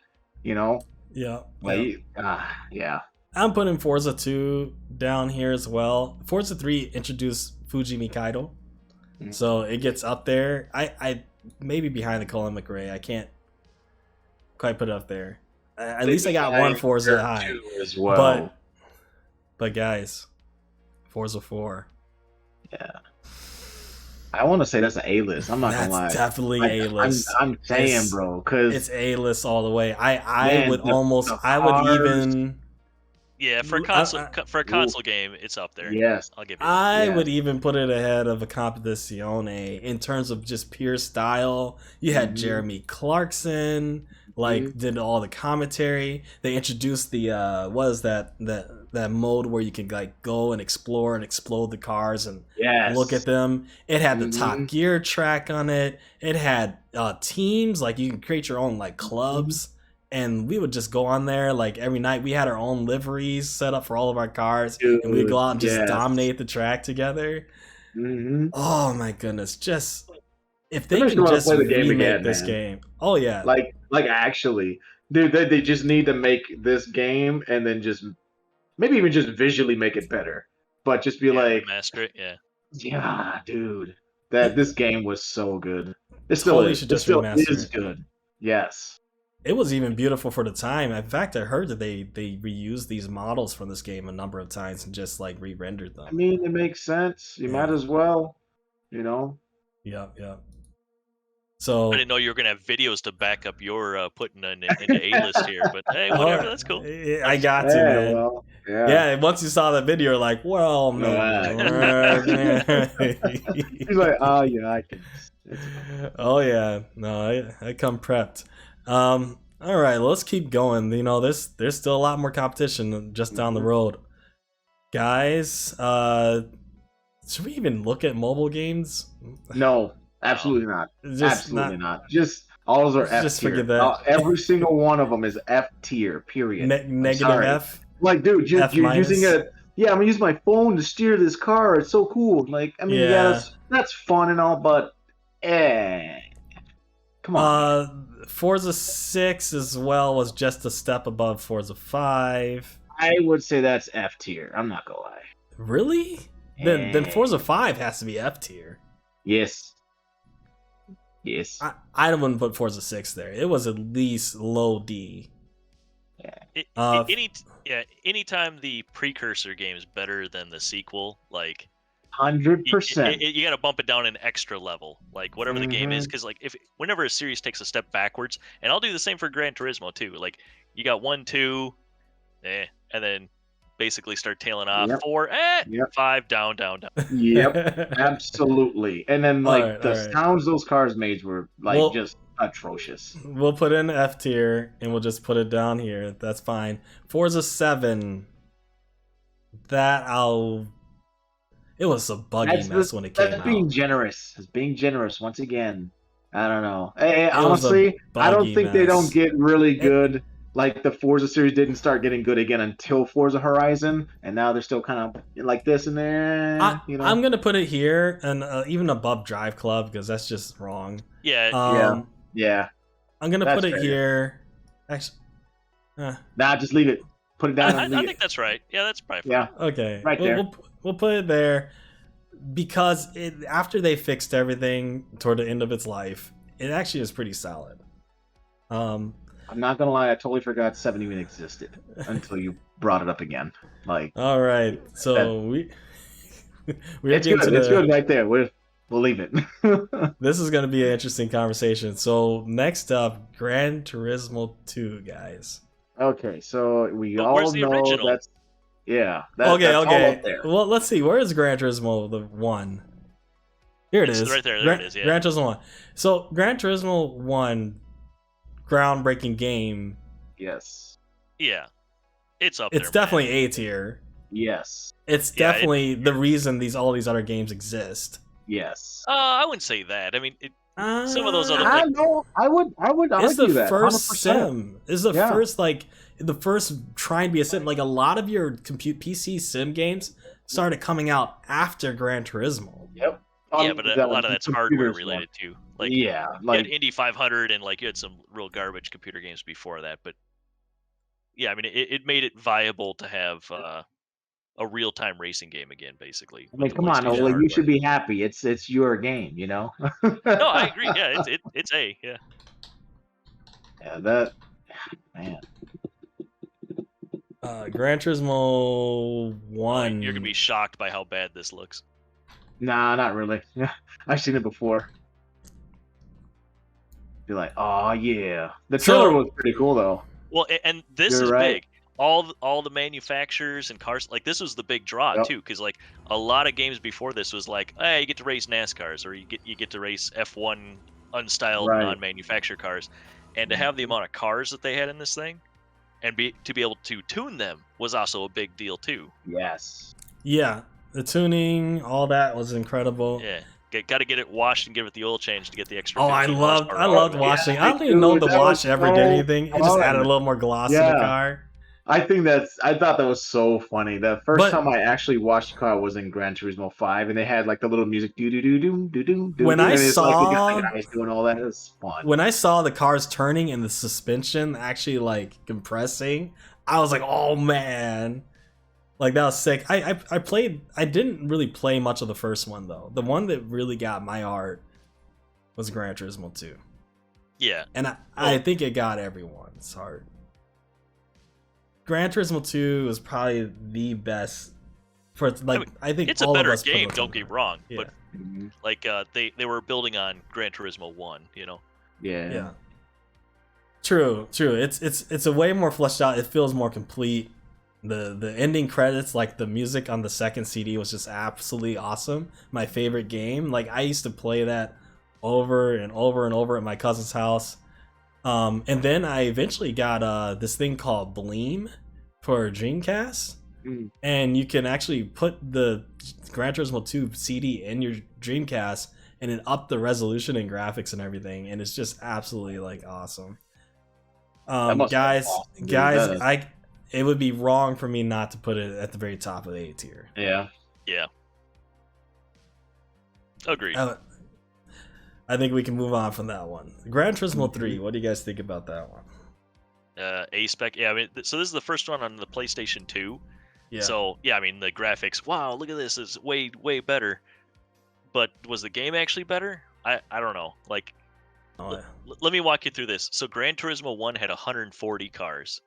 you know? Yeah. Like, yeah. I'm putting Forza 2 down here as well. Forza 3 introduced Fuji Mikado, so it gets up there. I maybe behind the Colin McRae. I can't quite put it up there. At least I got one Forza high as well. But guys, Forza 4. Yeah. I want to say that's an A-list. I'm not gonna lie. That's definitely A-list. I'm saying, bro, because it's A-list all the way. I would even. Yeah, for a console game, it's up there. Yes, I'll give you. I would even put it ahead of a Competizione in terms of just pure style. You had Jeremy Clarkson, did all the commentary. They introduced the that mode where you can like go and explore and explode the cars and look at them. It had the Top Gear track on it. It had teams, like you can create your own like clubs. And we would just go on there like every night. We had our own liveries set up for all of our cars, and we'd go out and just dominate the track together. Oh my goodness! Just if they can just remake this game. Oh yeah, like actually, Dude, they just need to make this game and then just maybe even just visually make it better. But just be like, master it. Yeah. yeah, dude, that this game was so good. It still Totally is. should It just still remaster is it. good. Yes. It was even beautiful for the time. In fact, I heard that they reused these models from this game a number of times and just like re-rendered them. I mean, it makes sense. You might as well, you know. Yeah. So I didn't know you were gonna have videos to back up your putting into A-list here, but hey, whatever, that's cool. I got to, man. Well, yeah. Yeah, once you saw that video, you're like, well, man. He's like, oh yeah, I can. Oh yeah, no, I come prepped. All right, let's keep going. You know, there's still a lot more competition just down the road, guys. Should we even look at mobile games? No, absolutely not. Just Absolutely not. Just all those are F tier. Just forget that. Every single one of them is F tier. Period. Negative sorry. F. Like, dude, you're using a. Yeah, I'm gonna use my phone to steer this car. It's so cool. Like, I mean, yeah, that's fun and all, but come on. Forza 6 as well was just a step above Forza 5. I would say that's F tier. I'm not gonna lie. Really? Then Forza 5 has to be F tier. Yes. I wouldn't put Forza 6 there. It was at least low D. Anytime the precursor game is better than the sequel, like 100%. you got to bump it down an extra level, like whatever the game is, because like whenever a series takes a step backwards, and I'll do the same for Gran Turismo too. Like you got 1, 2, and then basically start tailing off. 4, 5, down. Yep, absolutely. And then like the sounds those cars made were like just atrocious. We'll put in F tier and we'll just put it down here. That's fine. Forza 7. It was a buggy mess when it came out. That's being generous. It's being generous once again. I don't know. Honestly, I don't think they don't get really good. Like the Forza series didn't start getting good again until Forza Horizon, and now they're still kind of like this and there. I'm gonna put it here and even above Drive Club because that's just wrong. Yeah. I'm gonna put it here. Actually, nah, just leave it. Put it down. I think that's right. Yeah, that's probably fine. Yeah. Okay. Right there. We'll put it there because after they fixed everything toward the end of its life, it actually is pretty solid. I'm not gonna lie, I totally forgot 7 even existed until you brought it up again. Like, all right, so we're it's good. It's good right there. We'll leave it. This is gonna be an interesting conversation. So next up, Gran Turismo 2, guys. Okay, so all know original? that's that's okay. all up there. Well, let's see. Where is Gran Turismo the 1? Here it is. Right there. There it is. Yeah. Gran Turismo 1. So Gran Turismo 1. Groundbreaking game. Yes. Yeah. It's up It's there. definitely A tier. Yes. It's definitely the reason all these other games exist. Yes. I wouldn't say that. I mean, some of those other. I know. I would argue it's the that. first 100%. sim. It's the first the first trying to be a sim. Like a lot of your PC sim games started coming out after Gran Turismo. Yep. Yeah, but a lot of that's hardware related too. Like you had Indy 500 and like you had some real garbage computer games before that. But yeah, I mean it made it viable to have a real time racing game again, basically. I mean, come on, Ola, you should be happy. It's your game, you know. No, I agree. Yeah, it's A. Yeah. Yeah, that man. Gran Turismo 1. You're gonna be shocked by how bad this looks. Nah, not really. I've seen it before. Be like, oh yeah. The trailer was pretty cool though. Well, and this is big. All the manufacturers and cars, like this was the big draw too, because like a lot of games before this was like, hey, you get to race NASCARs or you get to race F1 unstyled non-manufactured cars, and to have the amount of cars that they had in this thing, and to be able to tune them was also a big deal too. Yes. Yeah. The tuning, all that was incredible. Yeah, got to get it washed and give it the oil change to get the extra. Oh, I loved washing. I don't even know the wash ever did anything. It just added a little more gloss to the car. I thought that was so funny. The first But time I actually watched the car was in Gran Turismo 5, and they had like the little music do do do do do do do when do, I and it's like the saw guys doing all that. It was fun. when I saw the cars turning and the suspension actually like compressing, I was like, oh man. Like that was sick. I played. I didn't really play much of the first one though. The one that really got my heart was Gran Turismo 2, Yeah. and I think it got everyone's heart. Gran Turismo 2 was probably the best for like I think It's a all better of us put game. it Don't get me wrong, Yeah. but Mhm. like they were building on Gran Turismo 1. Yeah. Yeah. True. It's a way more fleshed out. It feels more complete. The ending credits, like the music on the second CD, was just absolutely awesome. My favorite game. Like I used to play that over and over and over at my cousin's house. And then I eventually got this thing called Bleem for Dreamcast, Mm. and you can actually put the Gran Turismo 2 CD in your Dreamcast, and it upped the resolution and graphics and everything, and it's just absolutely like awesome. must have been awesome, dude. Guys, That is- it would be wrong for me not to put it at the very top of the A tier. Yeah. Yeah. Agreed. I think we can move on from that one. Gran Turismo 3, what do you guys think about that one? A spec. Yeah. I mean, so this is the first one on the PlayStation 2. Yeah. So yeah, I mean the graphics. Wow, look at this! It's way better. But was the game actually better? I don't know. Like, Oh, yeah. let me walk you through this. So Gran Turismo 1 had 140 cars.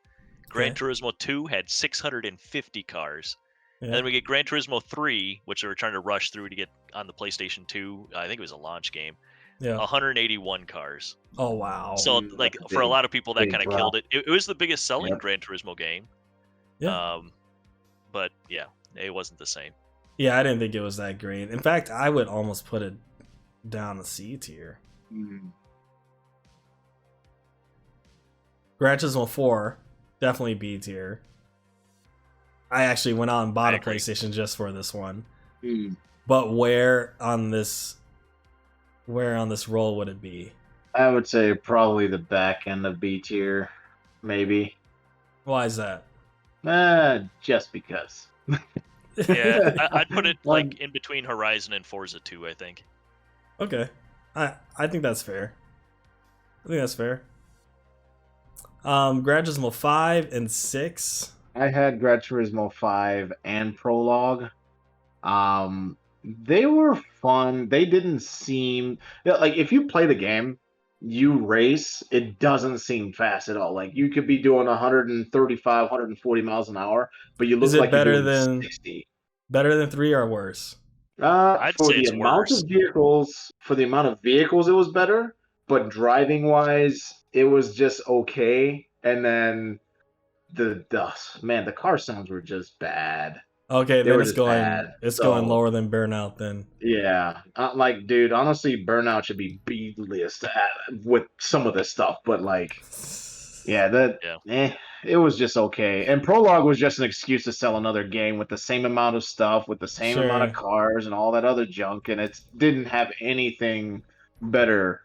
Gran Okay. Turismo 2 had 650 cars. Yeah. And then we get Gran Turismo 3, which they were trying to rush through to get on the PlayStation 2. I think it was a launch game. Yeah. 181 cars. Oh wow. So like that's a for a big- lot of people that big kind of drop. killed it. It was the biggest selling Yep. Gran Turismo game. Yeah. But yeah, it wasn't the same. Yeah, I didn't think it was that great. In fact, I would almost put it down the C tier. Mm. Gran Turismo 4, definitely B tier. I actually went out and bought I a agree. PlayStation just for this one. Mm. But where on this roll would it be? I would say probably the back end of B tier, maybe. Why is that? Just because. Yeah, I'd put it One- like in between Horizon and Forza 2, I think. Okay. I think that's fair. I think that's fair. Gran Turismo 5 and 6. I had Gran Turismo 5 and Prologue. They were fun. They didn't seem like if you play the game, you race, it doesn't seem fast at all. Like you could be doing 135, 140 miles an hour, but you look Is it like you're better doing than- 60. Better than 3 or worse? I'd For say the it's amount worse. of vehicles, it was better, but driving wise, it was just okay. And then the car sounds were just bad. Okay, They then were it's just going bad. it's So- going lower than Burnout then. Yeah, like, dude, honestly, Burnout should be B list with some of this stuff, but like, yeah, it was just okay. And Prologue was just an excuse to sell another game with the same amount of stuff, with the same amount of Sure. cars and all that other junk, and it didn't have anything better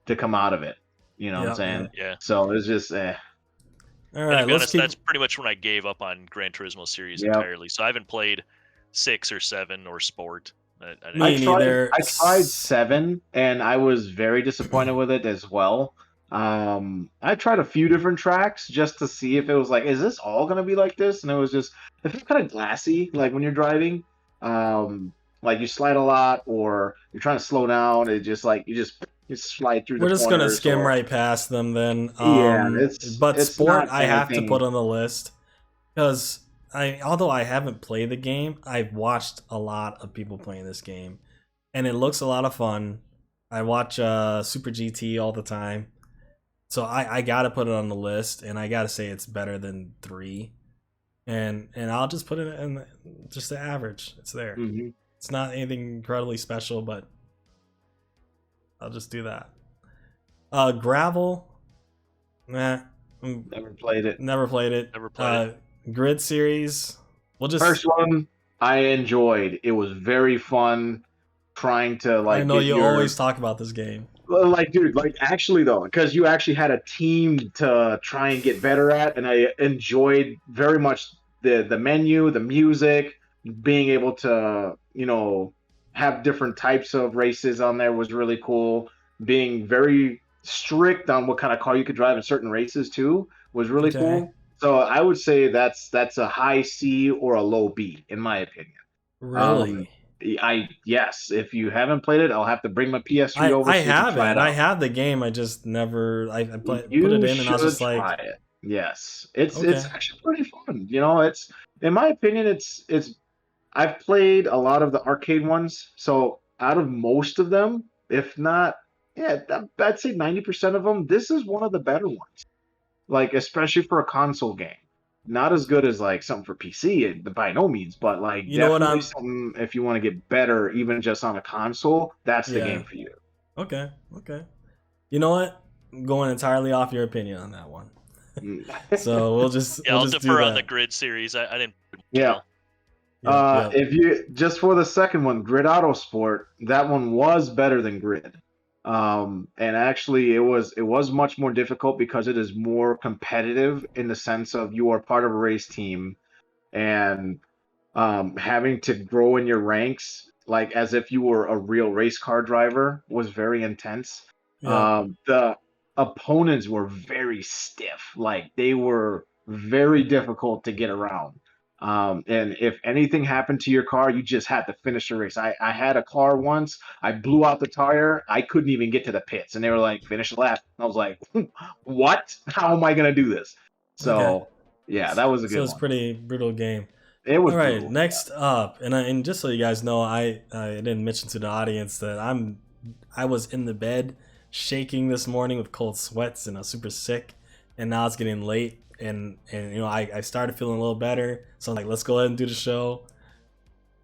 to come out of it. You know what I'm Yeah, saying? Yeah. So it's just, All And right, to be let's honest, keep that's pretty much when I gave up on Gran Turismo series Yep. entirely. So I haven't played 6 or 7 or Sport. I didn't- Me neither. I tried 7, and I was very disappointed with it as well. I tried a few different tracks just to see if it was like, is this all gonna be like this? And it felt kind of glassy, like when you're driving. Like you slide a lot, or you're trying to slow down. It just like you slide through. We're the just gonna corners, skim or- right past them then. Yeah, but it's Sport not I have to anything- put on the list because although I haven't played the game, I've watched a lot of people playing this game, and it looks a lot of fun. I watch Super GT all the time, so I gotta put it on the list, and I gotta say it's better than 3, and I'll just put it in just the average. It's there. Mhm. It's not anything incredibly special, but I'll just do that. Gravel, nah, Never played it. never played it. Never played it. Grid series, we'll just. First one I enjoyed. It was very fun trying to like. I know get you your- always talk about this game. Well, like, dude, like actually though, because you actually had a team to try and get better at, and I enjoyed very much the menu, the music, being able to, have different types of races on there was really cool. Being very strict on what kind of car you could drive in certain races too was really Okay. cool. So I would say that's a high C or a low B in my opinion. Um, Really? yes, if you haven't played it, I'll have to bring my PS3 I over I so you can have try it. it I out. have the game. I just never put it You in, and I was should just try like, it. Yes, it's okay, actually pretty fun. It's in my opinion, it's I've played a lot of the arcade ones, so out of most of them, if not, yeah, I'd say 90% of them, this is one of the better ones. Like especially for a console game. Not as good as like something for PC, by no means, but like you know what? definitely something if you want to get better, even just on a console, that's the Yeah. game for you. Okay. Okay. You know what? I'm going entirely off your opinion on that one. Mm. So Yeah, we'll I'll just do defer on the that. grid series. I didn't Yeah. well. Yep. Yep. If you just for the second one, Grid Auto Sport, that one was better than Grid. And actually it was much more difficult because it is more competitive in the sense of you are part of a race team and having to grow in your ranks like as if you were a real race car driver was very intense. Yep. The opponents were very stiff, like they were very difficult to get around. And if anything happened to your car, you just had to finish the race. I had a car once, I blew out the tire, I couldn't even get to the pits, and they were like, finish the lap. I was like, what? How am I going to do this? Okay. So, yeah, that was a So good it's one. pretty brutal game. It was All right, brutal. next up, and just so you guys know, I didn't mention to the audience that I was in the bed shaking this morning with cold sweats and I was super sick, and now it's getting late, and I started feeling a little better, so I'm like, let's go ahead and do the show.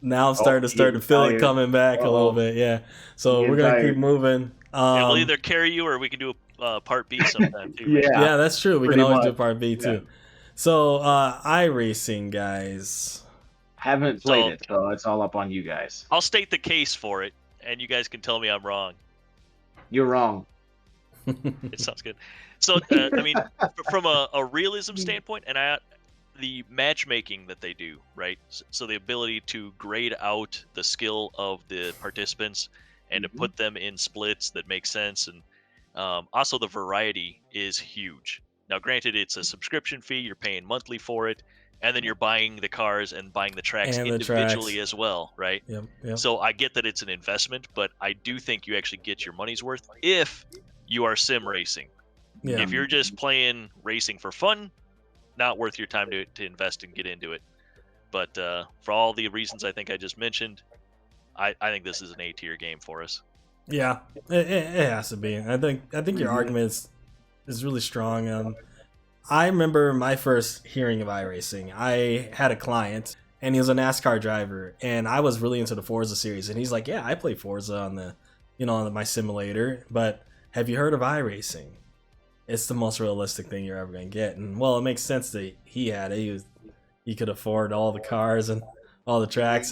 Now I'm Oh, starting to getting feel it tired. coming back a little Uh-oh, bit, yeah. I'm So we're getting gonna keep tired. moving. Yeah, we'll either carry you or we can do a part B sometime too, maybe. Yeah, Yeah, that's true. We can pretty always do much. part B Yeah. too. So iRacing, guys. Haven't played So it, so it's all up on you guys. I'll state the case for it, and you guys can tell me I'm wrong. You're wrong. It sounds good. So I mean, from a realism standpoint, and the matchmaking that they do, right? So the ability to grade out the skill of the participants and to Mhm. put them in splits that make sense, and also the variety is huge. Now, granted, it's a subscription fee; you're paying monthly for it, and then you're buying the cars and buying the tracks And the tracks. individually as well, right? Yep, yep. So I get that it's an investment, but I do think you actually get your money's worth if you are sim racing. Yeah. If you're just playing racing for fun, not worth your time to invest and get into it. But for all the reasons I think I just mentioned, I think this is an A tier game for us. Yeah, it has to be. I think your Mhm. argument is really strong. I remember my first hearing of iRacing. I had a client, and he was a NASCAR driver, and I was really into the Forza series. And he's like, "Yeah, I play Forza on my simulator, but have you heard of iRacing? It's the most realistic thing you're ever gonna get." And well, it makes sense that he had it. He could afford all the cars and all the tracks,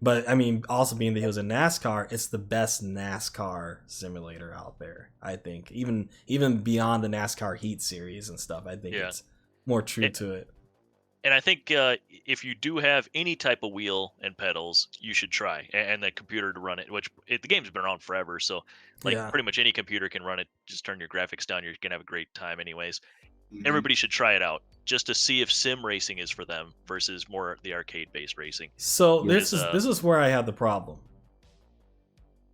but I mean, also being that he was in NASCAR, it's the best NASCAR simulator out there. I think even beyond the NASCAR Heat series and stuff, I think Yeah. it's more true And, to it. and I think if you do have any type of wheel and pedals, you should try and the computer to run it. The game's been around forever, so like Yeah, pretty much any computer can run it. Just turn your graphics down, you're gonna have a great time, anyways. Mhm. Everybody should try it out just to see if sim racing is for them versus more the arcade based racing. so Yeah. this is where I have the problem.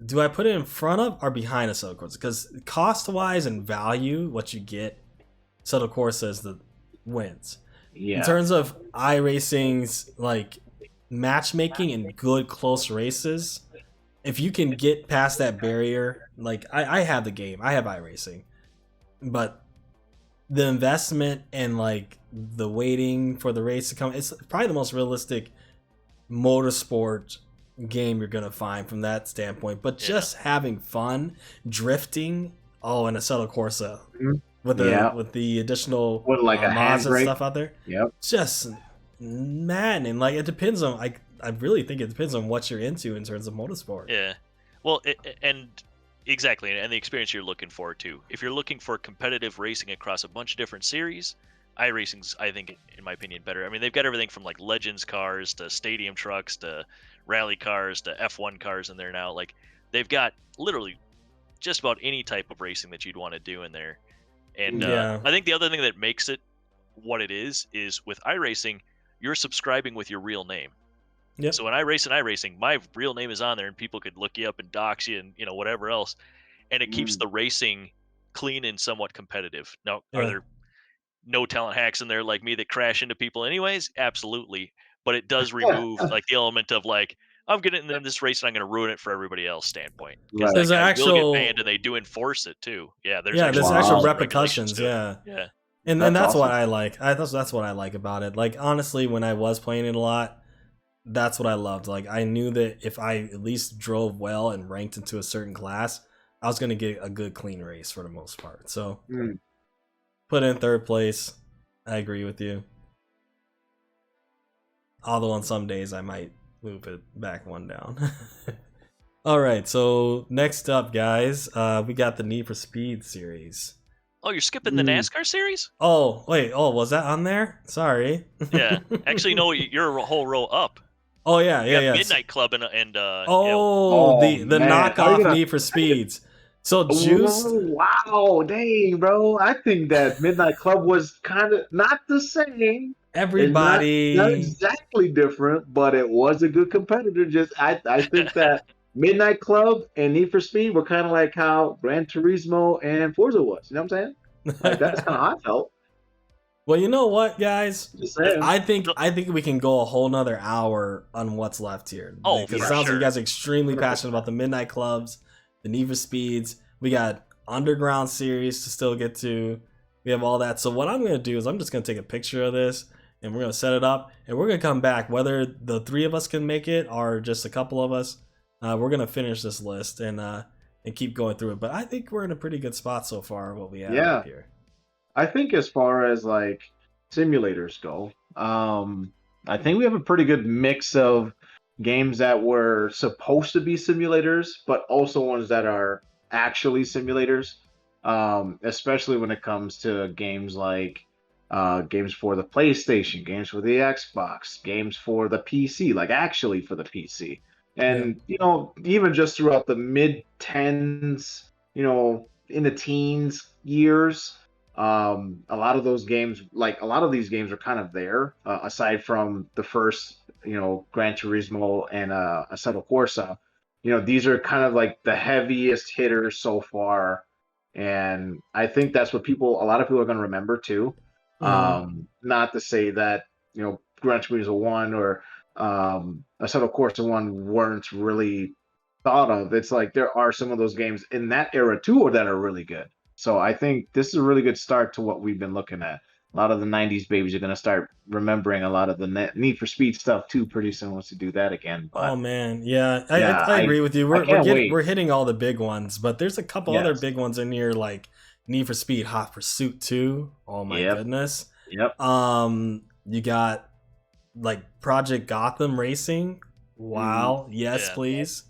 Do I put it in front of or behind a Settle Corsa? Because cost wise and value, what you get, Settle Corsa is the wins. In Yeah. terms of iRacing's like matchmaking and good close races, if you can get past that barrier, like I have the game, I have iRacing, but the investment and like the waiting for the race to come, it's probably the most realistic motorsport game you're gonna find from that standpoint. But Yeah. just having fun, drifting, oh, and a Settle Corsa Mhm. with Yeah. the additional With like a mods and handbrake. stuff out there, Yep. just maddening. Like it depends on I really think it depends on what you're into in terms of motorsport. Yeah. Well, and Exactly, and the experience you're looking for too. If you're looking for competitive racing across a bunch of different series, iRacing's, I think, in my opinion, better. I mean, they've got everything from like Legends cars to stadium trucks to rally cars to F1 cars in there now. Like, they've got literally just about any type of racing that you'd want to do in there. And Yeah. I think the other thing that makes it what it is with iRacing, you're subscribing with your real name. Yep. So when I race in iRacing, my real name is on there, and people could look you up and dox you, and whatever else, and it keeps the racing clean and somewhat competitive. Now, are Yeah. there no talent hacks in there like me that crash into people anyways? Absolutely, but it does remove like the element of like, I'm getting in this race and I'm going to ruin it for everybody else standpoint, because Right. that There's guy will get actual banned, and they do enforce it too. Yeah, there's there's actual Wow. repercussions. regulations to it. Yeah. Yeah. And That's that's what awesome. I like. That's what I like about it. Like, honestly, when I was playing it a lot, that's what I loved. Like, I knew that if I at least drove well and ranked into a certain class, I was gonna get a good clean race for the most part. So Mm. put in third place. I agree with you. Although on some days I might move it back one down. All right, so next up, guys, we got the Need for Speed series. Oh, you're skipping the NASCAR series? Oh, wait. Oh, was that on there? Sorry. Yeah. Actually, no, you're a whole row up. Oh, yeah, You yeah, got yeah. Midnight Club and Oh, the man. How you knockoff gonna- Need for Speeds. So Juiced. Wow, dang, bro. I think that Midnight Club was kind of not the same. Everybody. Not exactly different, but it was a good competitor. I think that Midnight Club and Need for Speed were kind of like how Gran Turismo and Forza was. You know what I'm saying? Like that's kind of how I felt. Well, you know what, guys? Just saying. I think we can go a whole nother hour on what's left here. Oh, because for it sounds like sure. you guys are extremely passionate about the Midnight Clubs, the Need for Speeds. We got Underground series to still get to. We have all that. So what I'm going to do is I'm just going to take a picture of this, and we're going to set it up, and we're going to come back. Whether the three of us can make it or just a couple of us, we're going to finish this list and keep going through it. But I think we're in a pretty good spot so far, what we have up here. I think as far as like simulators go, I think we have a pretty good mix of games that were supposed to be simulators, but also ones that are actually simulators. Especially when it comes to games like games for the PlayStation, games for the Xbox, games for the PC, like actually for the PC. And even just throughout the mid tens, in the teens years, a lot of those games, like a lot of these games, are kind of there. Aside from the first, Gran Turismo and Assetto Corsa, these are kind of like the heaviest hitters so far, and I think that's what a lot of people are going to remember too. Not to say that Gran Turismo 1 or Assetto Corsa 1 weren't really thought of. It's like there are some of those games in that era too that are really good. So I think this is a really good start to what we've been looking at. A lot of the 90s babies are going to start remembering a lot of the Need for Speed stuff too pretty soon once we do that again. But, oh, man. Yeah, I agree with you. We're hitting all the big ones, but there's a couple other big ones in here, like Need for Speed Hot Pursuit 2. Oh, my goodness. Yep. You got like Project Gotham Racing. Wow. Yes, please.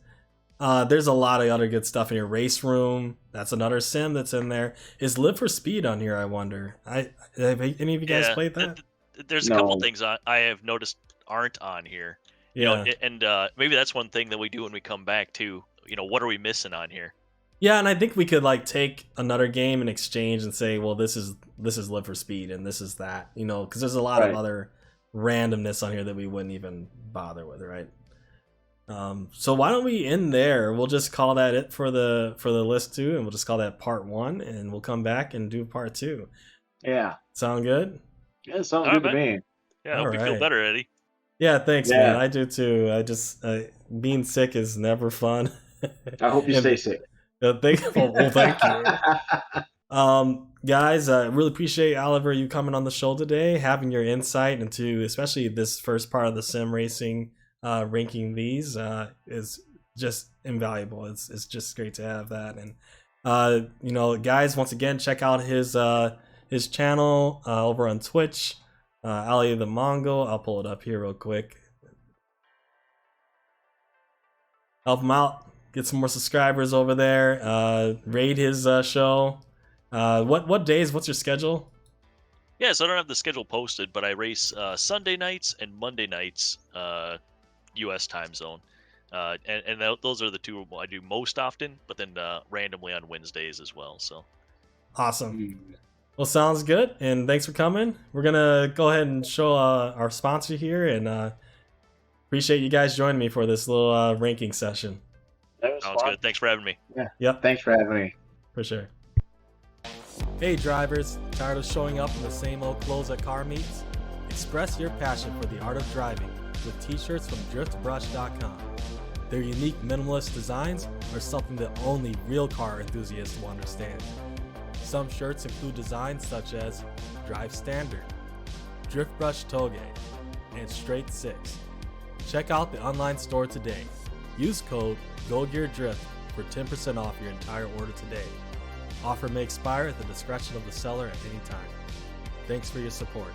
There's a lot of other good stuff in here. Race Room, that's another sim that's in there. Is Live for Speed on here, I wonder? Have any of you guys played that? There's a couple things I have noticed aren't on here. And maybe that's one thing that we do when we come back too. What are we missing on here? Yeah, and I think we could like take another game in exchange and say, well, this is Live for Speed and this is that, because there's a lot of other randomness on here that we wouldn't even bother with, right? So why don't we end there? We'll just call that it for the list 2, and we'll just call that part 1, and we'll come back and do part 2. Yeah. Sound good? Yeah, sounds good to me. Yeah, I hope you feel better, Eddie. Yeah, thanks, man. I do too. I just being sick is never fun. I hope you stay sick. Thank you. Guys, I really appreciate, Oliver, you coming on the show today, having your insight into especially this first part of the sim racing. Ranking these is just invaluable. It's just great to have that. And guys, once again, check out his channel over on Twitch, Olithemongal. I'll pull it up here real quick. Help him out. get some more subscribers over there. Raid his show. What days? What's your schedule? Yeah, so I don't have the schedule posted, but I race Sunday nights and Monday nights, U.S. time zone. Those are the two I do most often, but then randomly on Wednesdays as well. So awesome. Well, sounds good, and thanks for coming. We're gonna go ahead and show our sponsor here, and appreciate you guys joining me for this little ranking session. Sounds good. Thanks for having me. Yeah. Yep. Thanks for having me. For sure. Hey drivers, tired of showing up in the same old clothes at car meets? Express your passion for the art of driving with t-shirts from driftbrush.com. Their unique minimalist designs are something that only real car enthusiasts will understand. Some shirts include designs such as Drive Standard, Drift Brush Toge, and Straight 6. Check out the online store today. Use code GoGearDrift for 10% off your entire order today. Offer may expire at the discretion of the seller at any time. Thanks for your support.